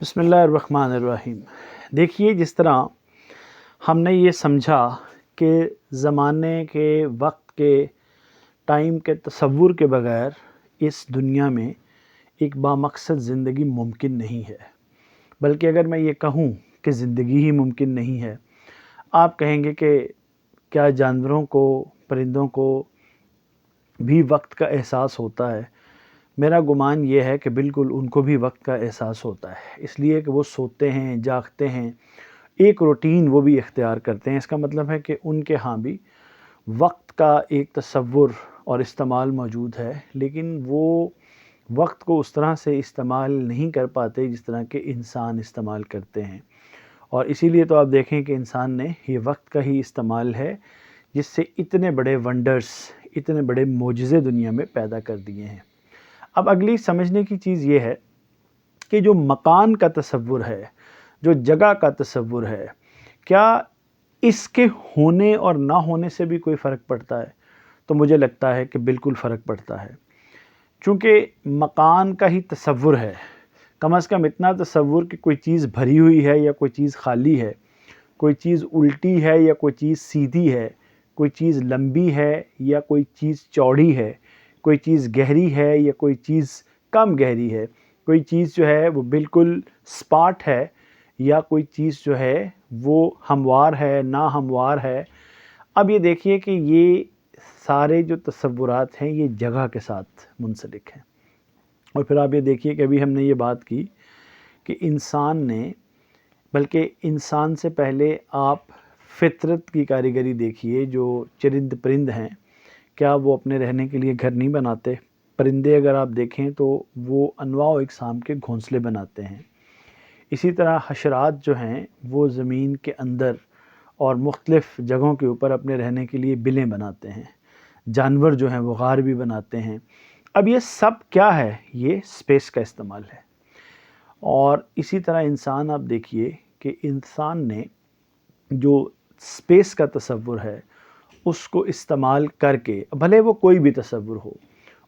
बिस्मिल्लाहिर्रहमानिर्रहीम। देखिए, जिस तरह हमने ये समझा कि ज़माने के वक्त के टाइम के तसव्वुर के बग़ैर इस दुनिया में एक बामक़सद ज़िंदगी मुमकिन नहीं है, बल्कि अगर मैं ये कहूँ कि ज़िंदगी ही मुमकिन नहीं है, आप कहेंगे कि क्या जानवरों को, परिंदों को भी वक्त का एहसास होता है? मेरा गुमान ये है कि बिल्कुल उनको भी वक्त का एहसास होता है, इसलिए कि वो सोते हैं, जागते हैं, एक रूटीन वो भी इख्तियार करते हैं। इसका मतलब है कि उनके यहाँ भी वक्त का एक तसव्वुर और इस्तेमाल मौजूद है, लेकिन वो वक्त को उस तरह से इस्तेमाल नहीं कर पाते जिस तरह के इंसान इस्तेमाल करते हैं। और इसीलिए तो आप देखें कि इंसान ने ये वक्त का ही इस्तेमाल है जिससे इतने बड़े वंडर्स, इतने बड़े मोजज़े दुनिया में पैदा कर दिए हैं। अब अगली समझने की चीज़ ये है कि जो मकान का तसव्वुर है, जो जगह का तसव्वुर है, क्या इसके होने और ना होने से भी कोई फ़र्क पड़ता है? तो मुझे लगता है कि बिल्कुल फ़र्क पड़ता है। चूँकि मकान का ही तसव्वुर है, कम से कम इतना तसव्वुर कि कोई चीज़ भरी हुई है या कोई चीज़ खाली है, कोई चीज़ उल्टी है या कोई चीज़ सीधी है, कोई चीज़ लंबी है या कोई चीज़ चौड़ी है, कोई चीज़ गहरी है या कोई चीज़ कम गहरी है, कोई चीज़ जो है वो बिल्कुल स्पॉट है या कोई चीज़ जो है वो हमवार है, ना हमवार है। अब ये देखिए कि ये सारे जो तसव्वुरात हैं ये जगह के साथ मुंसलिक हैं। और फिर आप ये देखिए कि अभी हमने ये बात की कि इंसान ने, बल्कि इंसान से पहले आप फितरत की कारीगरी देखिए। जो चरिंद परिंद हैं, क्या वो अपने रहने के लिए घर नहीं बनाते? परिंदे अगर आप देखें तो वो अनवा व इक़साम के घोंसले बनाते हैं। इसी तरह हशरात जो हैं वो ज़मीन के अंदर और मुख्तलिफ़ जगहों के ऊपर अपने रहने के लिए बिलें बनाते हैं। जानवर जो हैं वो गार भी बनाते हैं। अब ये सब क्या है? ये स्पेस का इस्तेमाल है। और इसी तरह इंसान, आप देखिए कि इंसान ने जो स्पेस का तसव्वुर है उसको इस्तेमाल करके, भले वो कोई भी तसव्वुर हो,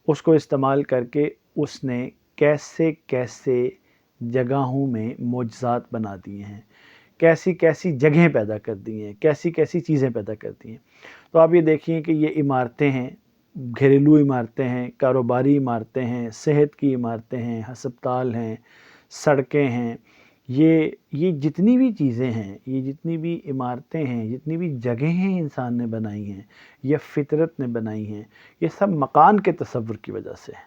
उसको इस्तेमाल करके उसने कैसे कैसे जगहों में मोजज़ात बना दिए हैं, कैसी कैसी जगहें पैदा कर दी हैं, कैसी कैसी चीज़ें पैदा कर दी हैं। तो आप ये देखिए कि ये इमारतें हैं, घरेलू इमारतें हैं, कारोबारी इमारतें हैं, सेहत की इमारतें हैं, हस्पताल हैं, सड़कें हैं, ये जितनी भी चीज़ें हैं, ये जितनी भी इमारतें हैं, जितनी भी जगहें इंसान ने बनाई हैं या फितरत ने बनाई हैं, ये सब मकान के तसव्वुर की वजह से है।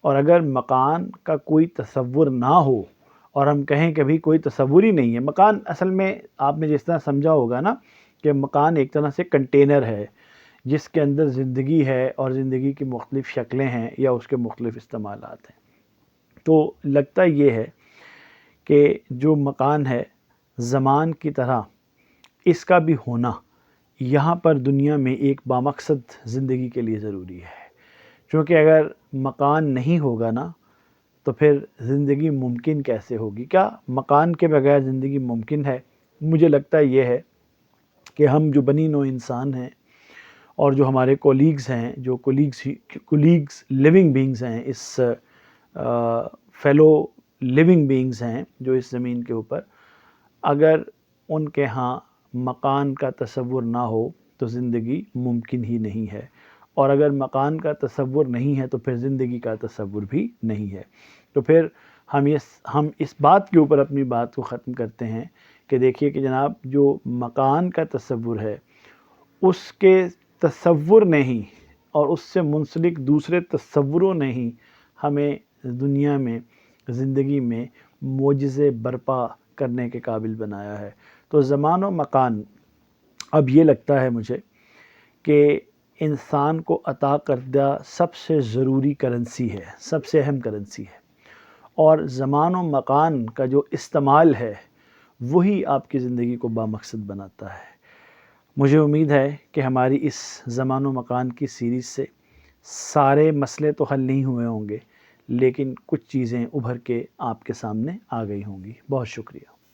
और अगर मकान का कोई तसव्वुर ना हो और हम कहें कि अभी कोई तसव्वुर ही नहीं है, मकान असल में आपने जिस तरह समझा होगा ना कि मकान एक तरह से कंटेनर है जिसके अंदर ज़िंदगी है और ज़िंदगी की मुख्तलिफ़ शक्लें हैं या उसके मुख्तलिफ़ इस्तेमालात हैं। तो लगता ये है कि जो मकान है, ज़मान की तरह इसका भी होना यहाँ पर दुनिया में एक बामक़सद ज़िंदगी के लिए ज़रूरी है। क्योंकि अगर मकान नहीं होगा ना, तो फिर ज़िंदगी मुमकिन कैसे होगी? क्या मकान के बगैर ज़िंदगी मुमकिन है? मुझे लगता ये है कि हम जो बनी नौ इंसान हैं और जो हमारे कोलीग्स हैं, जो कोलीग्स लिविंग बीइंग्स हैं, इस फेलो लिविंग बीइंग्स हैं जो इस ज़मीन के ऊपर, अगर उनके यहाँ मकान का तसव्वुर ना हो तो ज़िंदगी मुमकिन ही नहीं है। और अगर मकान का तसव्वुर नहीं है तो फिर ज़िंदगी का तसव्वुर भी नहीं है। तो फिर हम इस बात के ऊपर अपनी बात को ख़त्म करते हैं कि देखिए कि जनाब, जो मकान का तसव्वुर है उसके तसव्वुर ने ही और उससे मुंसलिक दूसरे तसव्वुरों ने ही हमें दुनिया में, ज़िंदगी में मोजज़े बर्पा करने के काबिल बनाया है। तो ज़मान व मकान, अब ये लगता है मुझे कि इंसान को अता करदा सबसे ज़रूरी करेंसी है, सबसे अहम करेंसी है। और ज़मान व मकान का जो इस्तेमाल है वही आपकी ज़िंदगी को बामक़सद बनाता है। मुझे उम्मीद है कि हमारी इस ज़मान व मकान की सीरीज़ से सारे मसले तो हल नहीं हुए होंगे, लेकिन कुछ चीज़ें उभर के आपके सामने आ गई होंगी। बहुत शुक्रिया।